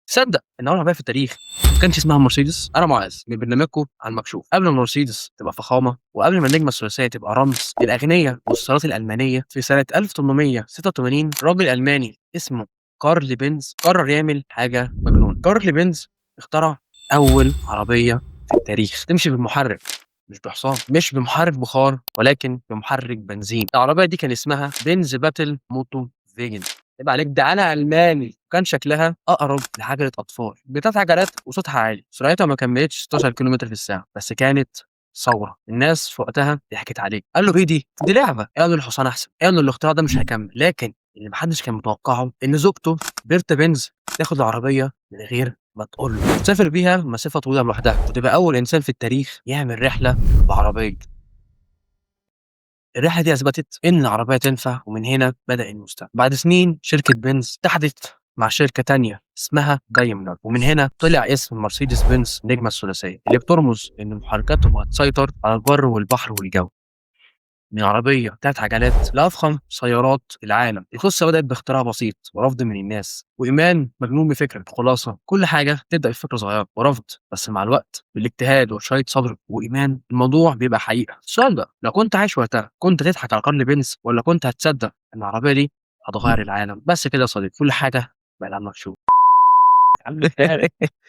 تصدق إن أول عربية في التاريخ ما كانش اسمها مرسيدس؟ أنا معاذ من برنامجكم على المكشوف. قبل ما المرسيدس تبقى فخامة وقبل ما النجمة الثلاثية تبقى رمز للأغنياء والثروات الألمانية، في سنة 1886 راجل ألماني اسمه كارل بنز قرر يعمل حاجة مجنونة. كارل بنز اخترع أول عربية في التاريخ تمشي بالمحرك، مش بحصان، مش بمحرك بخار، ولكن بمحرك بنزين. العربية دي كان اسمها بنز باتل موتو فيجن. يبقى عليك ده انا الماني. كان شكلها اقرب لعجله اطفال بتلات عجلات وصوتها عالي. سرعتها ما كملتش 16 كيلومتر في الساعه، بس كانت ثوره. الناس في وقتها ضحكت عليه، قال له ايه دي لعبه. قالوا الحصان احسن، قالوا الاختراع ده مش هيكمل. لكن اللي محدش كان متوقعه ان زوجته بيرتا بنز تاخد العربيه من غير ما تقول له، تسافر بيها مسافه طويله لوحدها، وتبقى اول انسان في التاريخ يعمل رحله بعربيه. الرحلة دي أثبتت إن العربية تنفع، ومن هنا بدأ المستقبل. بعد سنين شركة بنز اتحدت مع شركة تانية اسمها دايملر، ومن هنا طلع اسم مرسيدس بنز النجمة الثلاثية، اللي بترمز إن محركاتهم هتسيطر على البر والبحر والجو. من عربية تلات عجلات لأفخم سيارات العالم، القصة بدأت باختراع بسيط ورفض من الناس وإيمان مجنون بفكرة. خلاصة كل حاجة تبدأ بفكرة صغيرة ورفض، بس مع الوقت بالاجتهاد وشوية صبر وإيمان الموضوع بيبقى حقيقة. السؤال بقى، لو كنت عايش وقتها كنت تضحك على قرن بنز ولا كنت هتصدق إن العربية دي هتغير العالم؟ بس كده يا صديقي، كل حاجة بقى لها مكشوف.